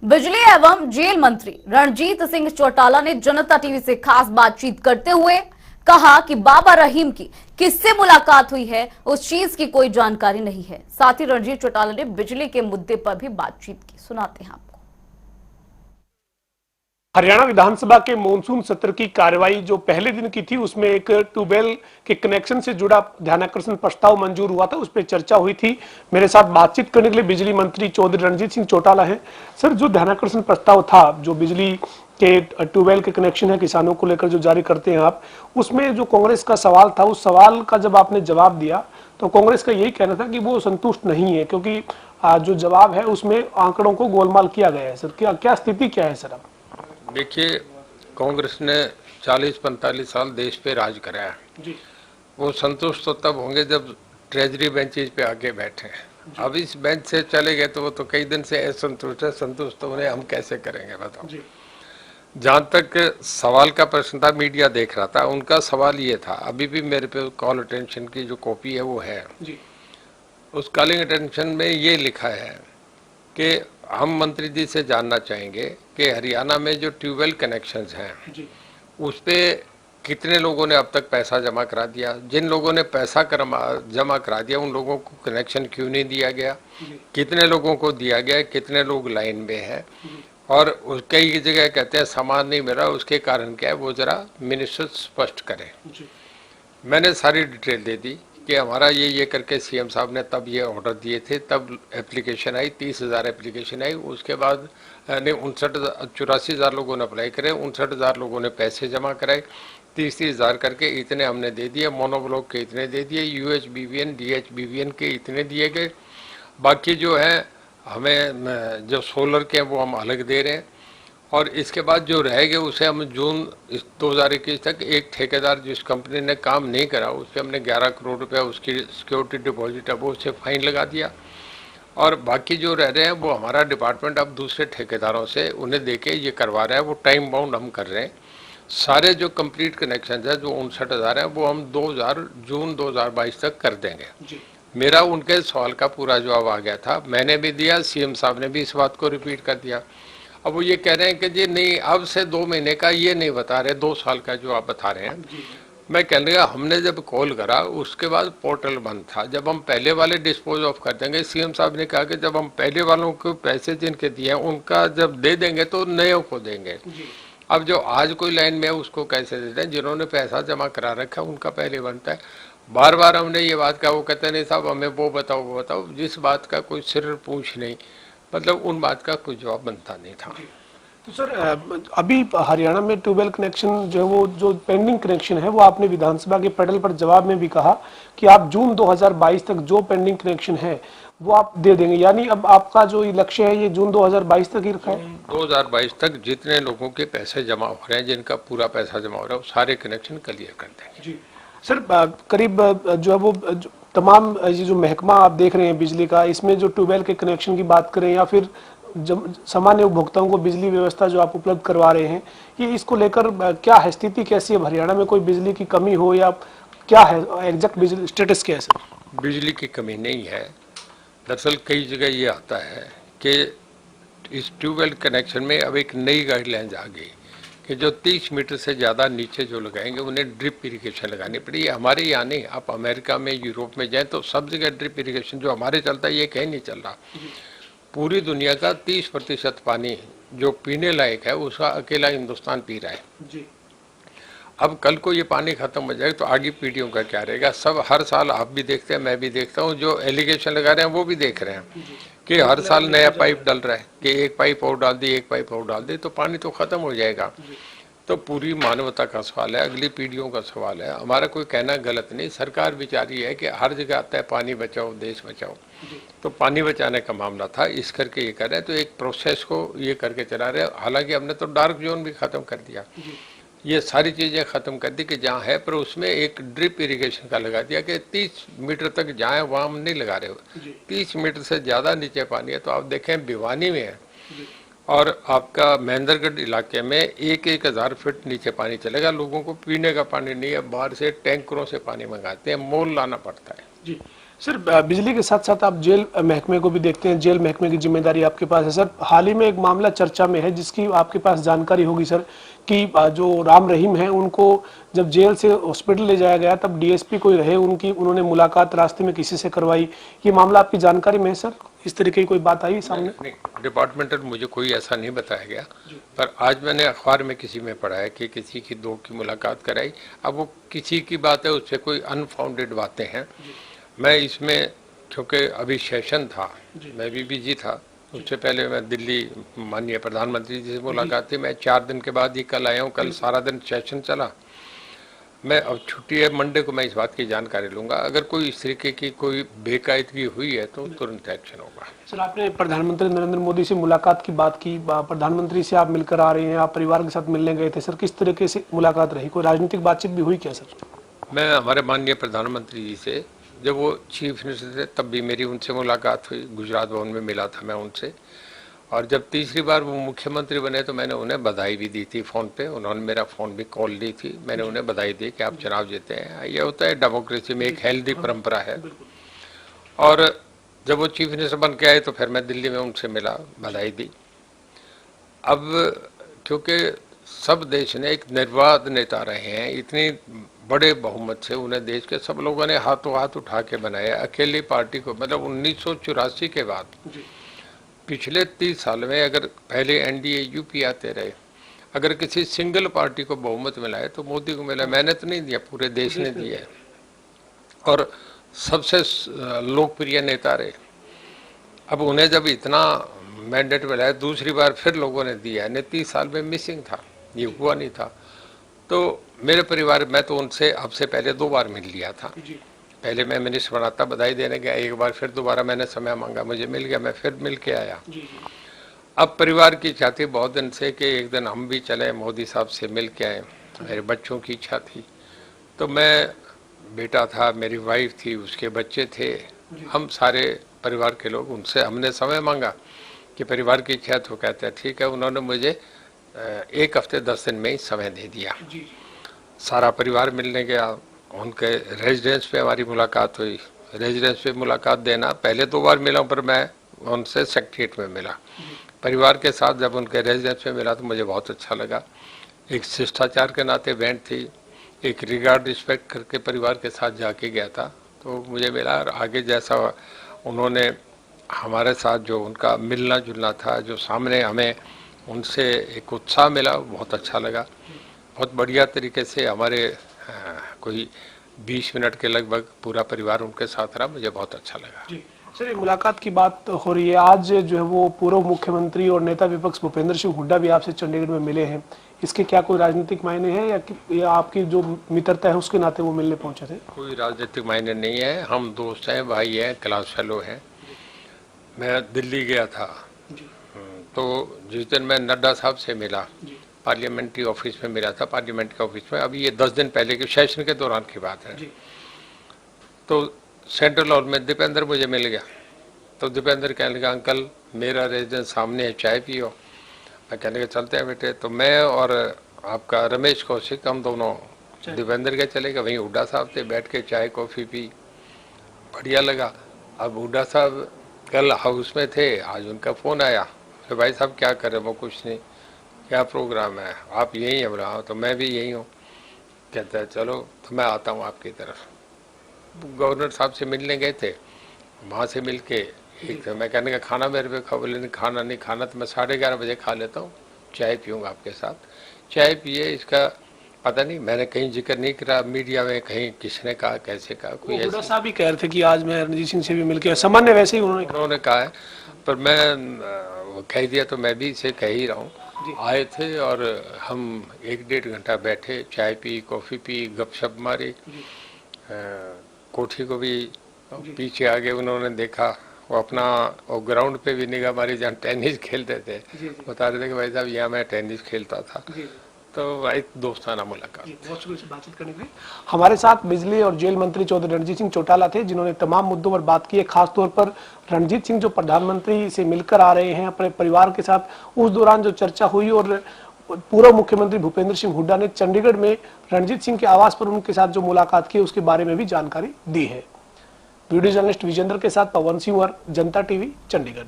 बिजली एवं जेल मंत्री रणजीत सिंह चौटाला ने जनता टीवी से खास बातचीत करते हुए कहा कि बाबा रहीम की किससे मुलाकात हुई है उस चीज की कोई जानकारी नहीं है। साथ ही रणजीत चौटाला ने बिजली के मुद्दे पर भी बातचीत की, सुनाते हैं आपको। हरियाणा विधानसभा के मॉनसून सत्र की कार्यवाही जो पहले दिन की थी उसमें एक ट्यूबवेल के कनेक्शन से जुड़ा ध्यानाकर्षण प्रस्ताव मंजूर हुआ था, उस पर चर्चा हुई थी। मेरे साथ बातचीत करने के लिए बिजली मंत्री चौधरी रणजीत सिंह चौटाला हैं। सर, जो ध्यानाकर्षण प्रस्ताव था, जो बिजली के ट्यूबवेल के कनेक्शन है किसानों को लेकर जो जारी करते हैं आप, उसमें जो कांग्रेस का सवाल था, उस सवाल का जब आपने जवाब दिया तो कांग्रेस का यही कहना था कि वो संतुष्ट नहीं है, क्योंकि जो जवाब है उसमें आंकड़ों को गोलमाल किया गया है। सर, क्या स्थिति क्या है सर अब? देखिए, कांग्रेस ने 40-45 साल देश पे राज कराया जी। वो संतुष्ट तो तब होंगे जब ट्रेजरी बेंचेज पे आके बैठे। अब इस बेंच से चले गए तो वो तो कई दिन से असंतुष्ट है। संतुष्ट तो उन्हें हम कैसे करेंगे बताओ। जहां तक सवाल का प्रश्न था, मीडिया देख रहा था, उनका सवाल ये था, अभी भी मेरे पे कॉल अटेंशन की जो कॉपी है वो है जी। उस कॉलिंग अटेंशन में ये लिखा है कि हम मंत्री जी से जानना चाहेंगे कि हरियाणा में जो ट्यूबवेल कनेक्शंस हैं उस पे कितने लोगों ने अब तक पैसा जमा करा दिया, जिन लोगों ने पैसा जमा करा दिया उन लोगों को कनेक्शन क्यों नहीं दिया गया, कितने लोगों को दिया गया, कितने लोग लाइन में है, और कई जगह कहते हैं सामान नहीं मिला, उसके कारण क्या है वो जरा मिनिस्टर स्पष्ट करें। मैंने सारी डिटेल दे दी कि हमारा ये करके सीएम साहब ने तब ये ऑर्डर दिए थे, तब एप्लीकेशन आई, 30,000 एप्लीकेशन आई, उसके बाद 84,000 लोगों ने अप्लाई करे, 59,000 लोगों ने पैसे जमा कराए, 30,000 करके इतने हमने दे दिए, मोनोब्लॉक के इतने दे दिए, UHBVN DHBVN के इतने दिए गए, बाकी जो है हमें जो सोलर के वो हम अलग दे रहे हैं, और इसके बाद जो रहेगा उसे हम जून 2021 तक एक ठेकेदार जिस कंपनी ने काम नहीं करा उस पर हमने 11 करोड़ रुपया उसकी सिक्योरिटी डिपॉजिट है वो उसे फाइन लगा दिया, और बाकी जो रह रहे हैं वो हमारा डिपार्टमेंट अब दूसरे ठेकेदारों से उन्हें देके ये करवा रहा है, वो टाइम बाउंड हम कर रहे हैं। सारे जो कंप्लीट कनेक्शन है जो 59,000 है वो हम जून 2022 तक कर देंगे जी। मेरा उनके सवाल का पूरा जवाब आ गया था, मैंने भी दिया, सीएम साहब ने भी इस बात को रिपीट कर दिया। अब वो ये कह रहे हैं कि जी नहीं, अब से 2 महीने का ये नहीं बता रहे, 2 साल का जो आप बता रहे हैं। मैं कहने लगा हमने जब कॉल करा उसके बाद पोर्टल बंद था, जब हम पहले वाले डिस्पोज ऑफ कर देंगे, सीएम साहब ने कहा कि जब हम पहले वालों को पैसे जिनके दिए हैं उनका जब दे देंगे तो नए को देंगे। अब जो आज कोई लाइन में है उसको कैसे दे दें, जिन्होंने पैसा जमा करा रखा उनका पहले बनता है। बार बार हमने ये बात कहा, वो कहते नहीं साहब हमें वो बताओ, जिस बात का कोई सिर पूछ नहीं, मतलब उन बात का कोई जवाब बनता नहीं था। तो सर, अभी हरियाणा में ट्यूबवेल कनेक्शन जो है वो जो पेंडिंग कनेक्शन है वो आपने विधानसभा के पटल पर जवाब में भी कहा कि आप जून 2022 तक जो पेंडिंग कनेक्शन है वो आप दे देंगे, यानी अब आपका जो लक्ष्य है ये जून 2022 तक ही रखा है। 2022 तक जितने लोगों के पैसे जमा हो रहे हैं, जिनका पूरा पैसा जमा हो रहा है, वो सारे कनेक्शन क्लियर कर देंगे जी। सर, करीब जो है वो तमाम ये जो महकमा आप देख रहे हैं बिजली का, इसमें जो ट्यूबवेल के कनेक्शन की बात करें या फिर सामान्य उपभोक्ताओं को बिजली व्यवस्था जो आप उपलब्ध करवा रहे हैं, ये इसको लेकर क्या है, स्थिति कैसी है? हरियाणा में कोई बिजली की कमी हो या क्या है एग्जैक्ट बिजली स्टेटस क्या है सर? बिजली की कमी नहीं है। दरअसल कई जगह ये आता है कि इस ट्यूबवेल कनेक्शन में अब एक नई गाइडलाइंस आ गई कि जो 30 मीटर से ज़्यादा नीचे जो लगाएंगे उन्हें ड्रिप इरिगेशन लगानी पड़ेगी। हमारे यहाँ नहीं, आप अमेरिका में यूरोप में जाएं तो सब जगह ड्रिप इरिगेशन जो हमारे चलता है ये कहीं नहीं चल रहा। पूरी दुनिया का 30% पानी जो पीने लायक है उसका अकेला हिंदुस्तान पी रहा है जी। अब कल को ये पानी खत्म हो जाए तो आगे पीढ़ियों का क्या रहेगा? सब हर साल आप भी देखते हैं, मैं भी देखता हूँ, जो एलिगेशन लगा रहे हैं वो भी देख रहे हैं कि हर साल नया पाइप डल रहा है कि एक पाइप और डाल दी, एक पाइप और डाल दी तो पानी तो खत्म हो जाएगा। तो पूरी मानवता का सवाल है, अगली पीढ़ियों का सवाल है। हमारा कोई कहना गलत नहीं, सरकार विचारी है कि हर जगह आता है पानी बचाओ देश बचाओ, तो पानी बचाने का मामला था, इस करके ये कर रहे हैं, तो एक प्रोसेस को ये करके चला रहे हैं। हालांकि हमने तो डार्क जोन भी खत्म कर दिया, ये सारी चीज़ें ख़त्म कर दी कि जहाँ है, पर उसमें एक ड्रिप इरिगेशन का लगा दिया कि 30 मीटर तक जाए वहाँ हम नहीं लगा रहे हो। 30 मीटर से ज़्यादा नीचे पानी है तो आप देखें भिवानी में है और आपका महेंद्रगढ़ इलाके में 1,000 फीट नीचे पानी चलेगा। लोगों को पीने का पानी नहीं है, बाहर से टैंकरों से पानी मंगाते हैं, मोल लाना पड़ता है जी। सर बिजली के साथ साथ आप जेल महकमे को भी देखते हैं, जेल महकमे की जिम्मेदारी आपके पास है सर। हाल ही में एक मामला चर्चा में है जिसकी आपके पास जानकारी होगी सर, कि जो राम रहीम है उनको जब जेल से हॉस्पिटल ले जाया गया तब डीएसपी कोई रहे उन्होंने मुलाकात रास्ते में किसी से करवाई। ये मामला आपकी जानकारी में है सर? इस तरीके की कोई बात आई सामने? नहीं, डिपार्टमेंटल मुझे कोई ऐसा नहीं बताया गया, पर आज मैंने अखबार में किसी में पढ़ा है कि किसी की दो की मुलाकात कराई। अब वो किसी की बात है, उससे कोई अनफाउंडेड बातें हैं। मैं इसमें क्योंकि अभी सेशन था, मैं भी बिजी था, उससे पहले मैं दिल्ली माननीय प्रधानमंत्री जी से मुलाकात थी। मैं 4 दिन के बाद ही कल आया हूँ, कल सारा दिन सेशन चला। मैं अब छुट्टी है, मंडे को मैं इस बात की जानकारी लूंगा। अगर कोई इस तरीके की कोई बेकायदगी हुई है तो तुरंत एक्शन होगा। सर आपने प्रधानमंत्री नरेंद्र मोदी से मुलाकात की बात की, प्रधानमंत्री से आप मिलकर आ रहे हैं, आप परिवार के साथ मिलने गए थे सर, किस तरीके से मुलाकात रही? कोई राजनीतिक बातचीत भी हुई क्या सर? मैं हमारे माननीय प्रधानमंत्री जी से, जब वो चीफ मिनिस्टर थे तब भी मेरी उनसे मुलाकात हुई, गुजरात भवन में मिला था मैं उनसे। और जब तीसरी बार वो मुख्यमंत्री बने तो मैंने उन्हें बधाई भी दी थी फ़ोन पे, उन्होंने मेरा फ़ोन भी कॉल ली थी, मैंने उन्हें बधाई दी कि आप चुनाव जीते हैं। ये होता है डेमोक्रेसी में, एक हेल्दी परंपरा है। और जब वो चीफ मिनिस्टर बन के आए तो फिर मैं दिल्ली में उनसे मिला, बधाई दी। अब क्योंकि सब देश ने एक निर्वाध नेता रहे हैं, इतनी बड़े बहुमत से उन्हें देश के सब लोगों ने हाथों हाथ उठा के बनाया। अकेली पार्टी को, मतलब 1984 के बाद पिछले 30 साल में अगर पहले एनडीए यूपी आते रहे, अगर किसी सिंगल पार्टी को बहुमत मिला है तो मोदी को मिला। मैंने तो नहीं दिया, पूरे देश ने दिया है। और सबसे लोकप्रिय नेता रहे। अब उन्हें जब इतना मैंडेट मिला है, दूसरी बार फिर लोगों ने दिया है। 30 साल में मिसिंग था, ये हुआ नहीं था। तो मेरे परिवार, मैं तो उनसे अब से पहले 2 बार मिल लिया था। पहले मैं मिनिस्टर बना था, बधाई देने गया, एक बार फिर दोबारा मैंने समय मांगा, मुझे मिल गया, मैं फिर मिल के आया। अब परिवार की इच्छा थी बहुत दिन से कि एक दिन हम भी चले, मोदी साहब से मिल के आए। मेरे बच्चों की इच्छा थी, तो मैं, बेटा था, मेरी वाइफ थी, उसके बच्चे थे, हम सारे परिवार के लोग, उनसे हमने समय मांगा कि परिवार की इच्छा, तो कहते हैं ठीक है। उन्होंने मुझे 1 हफ्ते 10 दिन में ही समय दे दिया। सारा परिवार मिलने गया, उनके रेजिडेंस पे हमारी मुलाकात हुई। रेजिडेंस पे मुलाकात देना, पहले 2 बार मिला, पर मैं उनसे सेक्रेटरीट में मिला। परिवार के साथ जब उनके रेजिडेंस में मिला तो मुझे बहुत अच्छा लगा। एक शिष्टाचार के नाते बैंड थी, एक रिगार्ड रिस्पेक्ट करके परिवार के साथ जाके गया था, तो मुझे मिला। और आगे जैसा उन्होंने हमारे साथ जो उनका मिलना जुलना था, जो सामने हमें उनसे एक उत्साह मिला, बहुत अच्छा लगा। बहुत बढ़िया तरीके से हमारे कोई 20 मिनट के लगभग पूरा परिवार उनके साथ रहा, मुझे बहुत अच्छा लगा। जी सर, ये मुलाकात की बात हो रही है, आज जो है वो पूर्व मुख्यमंत्री और नेता विपक्ष भूपेंद्र सिंह हुड्डा भी आपसे चंडीगढ़ में मिले हैं। इसके क्या कोई राजनीतिक मायने हैं या आपकी जो मित्रता है उसके नाते वो मिलने पहुंचे थे? कोई राजनीतिक मायने नहीं है, हम दोस्त हैं, भाई हैं, क्लास फेलो हैं। मैं दिल्ली गया था, तो जिस दिन मैं नड्डा साहब से मिला, पार्लियामेंट्री ऑफिस में मिला था, पार्लियामेंट के ऑफिस में, अभी ये 10 दिन पहले के सेशन के दौरान की बात है। तो सेंट्रल हॉल में दीपेंद्र मुझे मिल गया, तो दीपेंद्र कहने लगा, अंकल मेरा रेजिडेंस सामने है, चाय पियो। मैं कहने लगा चलते हैं बेटे। तो मैं और आपका रमेश कौशिक, हम दोनों दीपेंद्र के चले गए, वहीं हुड्डा साहब थे, बैठ के चाय कॉफ़ी पी, बढ़िया लगा। अब हुड्डा साहब कल हाउस में थे, आज उनका फ़ोन आया, तो भाई साहब क्या कर रहे हो? कुछ नहीं, क्या प्रोग्राम है? आप यहीं हैं? बोला तो मैं भी यहीं हूँ। कहता है चलो, तो मैं आता हूँ आपकी तरफ। गवर्नर साहब से मिलने गए थे, वहाँ से मिल के एक तो मैं कहने का खाना मेरे पे खा, बोले खाना नहीं खाना, तो मैं 11:30 बजे खा लेता हूँ, चाय पीऊँगा आपके साथ। चाय पिए, इसका पता नहीं, मैंने कहीं जिक्र नहीं करा मीडिया में, कहीं किसने कहा, कैसे कहा, कोई हुड्डा साहब भी कह रहे थे कि आज मैं रणजीत सिंह से भी मिलकर, सामान्य वैसे ही उन्होंने कहा है, पर मैं कह दिया तो मैं भी इसे कह ही रहा हूँ। आए थे और हम 1-1.5 घंटा बैठे, चाय पी, कॉफ़ी पी, गपशप मारी। कोठी को भी पीछे आगे उन्होंने देखा, वो अपना वो ग्राउंड पे भी निगाह मारी जहाँ टेनिस खेलते थे। बता रहे थे कि भाई साहब यहाँ मैं टेनिस खेलता था। तो एक दोस्ताना मुलाकात। बहुत शुक्रिया से बातचीत करने के लिए। हमारे साथ बिजली और जेल मंत्री चौधरी रणजीत सिंह चौटाला थे, जिन्होंने तमाम मुद्दों पर बात की है। खासतौर पर रणजीत सिंह जो प्रधानमंत्री से मिलकर आ रहे हैं अपने परिवार के साथ, उस दौरान जो चर्चा हुई, और पूर्व मुख्यमंत्री भूपेंद्र सिंह हुड्डा ने चंडीगढ़ में रणजीत सिंह के आवास पर उनके साथ जो मुलाकात की उसके बारे में भी जानकारी दी है। वीडियो जर्नलिस्ट विजेंद्र के साथ पवन सिंह, जनता टीवी, चंडीगढ़।